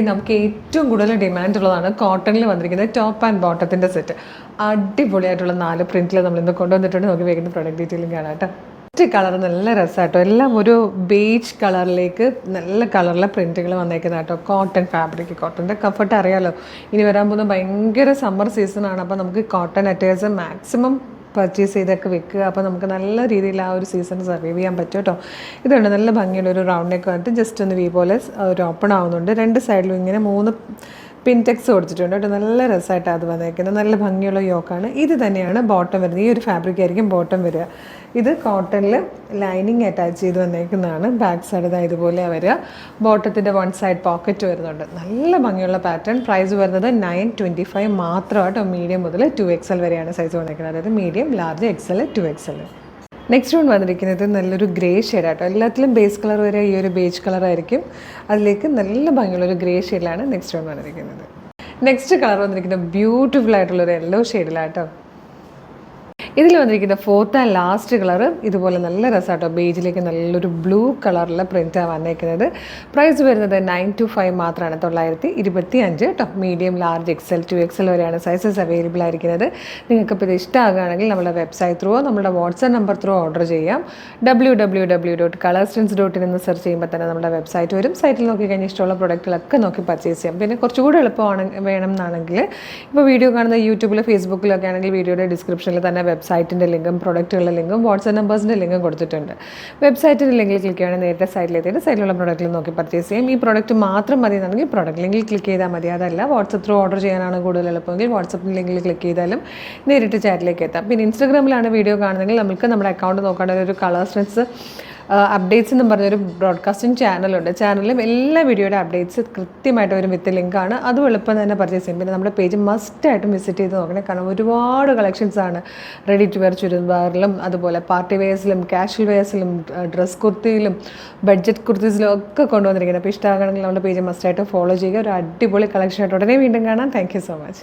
നമുക്ക് ഏറ്റവും കൂടുതൽ ഡിമാൻഡ് ഉള്ളതാണ് കോട്ടണിൽ വന്നിരിക്കുന്നത് ടോപ്പ് ആൻഡ് ബോട്ടത്തിൻ്റെ സെറ്റ്. അടിപൊളിയായിട്ടുള്ള 4 പ്രിൻറ്റിൽ നമ്മളിന്ന് കൊണ്ടുവന്നിട്ടുണ്ട്. നമുക്ക് വേഗം പ്രൊഡക്റ്റ് ഡീറ്റെയിലും കാണാം കേട്ടോ. ഫസ്റ്റ് കളർ നല്ല രസമാട്ടോ, എല്ലാം ഒരു ബേജ് കളറിലേക്ക് നല്ല കളറിലെ പ്രിൻറ്റുകൾ വന്നേക്കുന്ന കേട്ടോ. കോട്ടൺ ഫാബ്രിക്, കോട്ടൻ്റെ കംഫർട്ട് അറിയാമല്ലോ. ഇനി വരാൻ പോകുന്ന ഭയങ്കര സമ്മർ സീസണാണ്. അപ്പോൾ നമുക്ക് കോട്ടൺ അറ്റയേഴ്സ് മാക്സിമം പർച്ചേസ് ചെയ്തൊക്കെ വെക്കുക. അപ്പോൾ നമുക്ക് നല്ല രീതിയിൽ ആ ഒരു സീസൺ സർവൈവ് ചെയ്യാൻ പറ്റും കേട്ടോ. ഇതുണ്ട് നല്ല ഭംഗിയുള്ള ഒരു റൗണ്ട് നെക്ക് വന്നിട്ട് ജസ്റ്റ് ഒന്ന് വി പോലെ ഒരു ഓപ്പൺ ആവുന്നുണ്ട്. 2 സൈഡിലും ഇങ്ങനെ 3 പിൻടെക്സ് കൊടുത്തിട്ടുണ്ട് കേട്ടോ. നല്ല രസമായിട്ടാണ് അത് വന്നേക്കുന്നത്. നല്ല ഭംഗിയുള്ള യോക്കാണ്. ഇത് തന്നെയാണ് ബോട്ടം വരുന്നത്. ഈ ഒരു ഫാബ്രിക് ആയിരിക്കും ബോട്ടം വരിക. ഇത് കോട്ടണിൽ ലൈനിങ് അറ്റാച്ച് ചെയ്ത് വന്നേക്കുന്നതാണ്. ബാക്ക് സൈഡ് ഇതുപോലെ വരിക. ബോട്ടത്തിൻ്റെ 1 സൈഡ് പോക്കറ്റ് വരുന്നുണ്ട്. നല്ല ഭംഗിയുള്ള പാറ്റേൺ. പ്രൈസ് വരുന്നത് 925 മാത്രമാട്ടോ. മീഡിയം മുതൽ 2XL വരെയാണ് സൈസ് വന്നേക്കുന്നത്. അതായത് medium, large, XL, 2XL. Next one വന്നിരിക്കുന്നത് നല്ലൊരു ഗ്രേ ഷെയ്ഡാട്ടോ. എല്ലാത്തിലും ബേസ് കളർ വരെ ഈ ഒരു ബേജ് കളറായിരിക്കും. അതിലേക്ക് നല്ല ഭംഗിയുള്ളൊരു ഗ്രേ ഷെയ്ഡിലാണ് നെക്സ്റ്റ് വൺ വന്നിരിക്കുന്നത്. നെക്സ്റ്റ് കളർ വന്നിരിക്കുന്നത് ബ്യൂട്ടിഫുൾ ആയിട്ടുള്ളൊരു യെല്ലോ ഷെയ്ഡിലാട്ടോ. ഇതിൽ വന്നിരിക്കുന്ന 4th ആൻഡ് ലാസ്റ്റ് കളർ ഇതുപോലെ നല്ല രസമാട്ടോ. ബേജിലേക്ക് നല്ലൊരു ബ്ലൂ കളറിലെ പ്രിൻറ്റാണ് വന്നേക്കുന്നത്. പ്രൈസ് വരുന്നത് 925 മാത്രമാണ്. 925 കേട്ടോ. മീഡിയം, ലാർജ്, XL, 2XL വരെയാണ് സൈസസ് അവൈലബിൾ ആയിരിക്കുന്നത്. നിങ്ങൾക്കിപ്പോൾ ഇത് ഇഷ്ടമാകുകയാണെങ്കിൽ നമ്മുടെ വെബ്സൈറ്റ് ത്രൂ നമ്മുടെ വാട്സാപ്പ് നമ്പർ ത്രൂ ഓർഡർ ചെയ്യാം. www.colorstins.in എന്ന് സെർച്ച് ചെയ്യുമ്പോൾ തന്നെ നമ്മുടെ വെബ്സൈറ്റ് വരും. സൈറ്റിൽ നോക്കിക്കഴിഞ്ഞാൽ ഇഷ്ടമുള്ള പ്രൊഡക്റ്റുകളൊക്കെ നോക്കി പർച്ചേസ് ചെയ്യാം. പിന്നെ കുറച്ചുകൂടി എളുപ്പമാണ് വേണം എന്നാണെങ്കിൽ ഇപ്പോൾ വീഡിയോ കാണുന്ന യൂട്യൂബിൽ, ഫേസ്ബുക്കിലൊക്കെ ആണെങ്കിൽ വീഡിയോയുടെ ഡിസ്ക്രിപ്ഷനിൽ തന്നെ വെബ്സൈറ്റിൻ്റെ ലിങ്കും പ്രൊഡക്റ്റുകളുടെ ലിങ്കും വാട്സാപ്പ് നമ്പേഴ്സിൻ്റെ ലിങ്കും കൊടുത്തിട്ടുണ്ട്. വെബ്സൈറ്റിൻ്റെ ലിങ്കിൽ ക്ലിക്ക് ചെയ്യുകയാണെങ്കിൽ നേരത്തെ സൈറ്റിലെത്തിയിട്ട് സൈറ്റിലുള്ള പ്രൊഡക്റ്റിൽ നോക്കി പർച്ചേസ് ചെയ്യും. ഈ പ്രൊഡക്റ്റ് മാത്രം മതി എന്നാണെങ്കിൽ പ്രൊഡക്റ്റ് ലിങ്കിൽ ക്ലിക്ക് ചെയ്താൽ മതി. അതല്ല വാട്സപ്പ് ത്രൂ ഓർഡർ ചെയ്യാനാണ് കൂടുതൽ എളുപ്പമെങ്കിൽ വാട്സപ്പ് ലിങ്കിൽ ക്ലിക്ക് ചെയ്താലും നേരിട്ട് ചാറ്റിലേക്ക് എത്താം. പിന്നെ ഇൻസ്റ്റാഗ്രാമിലാണ് വീഡിയോ കാണുന്നതെങ്കിൽ നമുക്ക് നമ്മുടെ അക്കൗണ്ട് നോക്കാനുള്ള ഒരു കളർസ്റ്റൻസ് അപ്ഡേറ്റ്സ് എന്ന് പറഞ്ഞൊരു ബ്രോഡ്കാസ്റ്റിംഗ് ചാനലുണ്ട്. ചാനലിലും എല്ലാ വീഡിയോയുടെ അപ്ഡേറ്റ്സ് കൃത്യമായിട്ട് വരും വിത്ത് ലിങ്കാണ്. അതും എളുപ്പം തന്നെ പർച്ചേസ് ചെയ്യും. പിന്നെ നമ്മുടെ പേജ് മസ്റ്റായിട്ടും വിസിറ്റ് ചെയ്ത് നോക്കണേ. കാരണം ഒരുപാട് കളക്ഷൻസാണ് റെഡി ടു വെയർ ചുരിദാറിലും അതുപോലെ പാർട്ടി വെയേഴ്സിലും കാഷ്വൽ വെയേഴ്സിലും ഡ്രസ് കുർത്തിയിലും ബഡ്ജറ്റ് കുർത്തീസിലും ഒക്കെ കൊണ്ടുവന്നിരിക്കുന്നത്. അപ്പോൾ ഇഷ്ടമാകണമെങ്കിൽ നമ്മുടെ പേജ് മസ്റ്റായിട്ട് ഫോളോ ചെയ്യുക. ഒരു അടിപൊളി കളക്ഷനായിട്ട് ഉടനെ വീണ്ടും കാണാം. Thank you so much.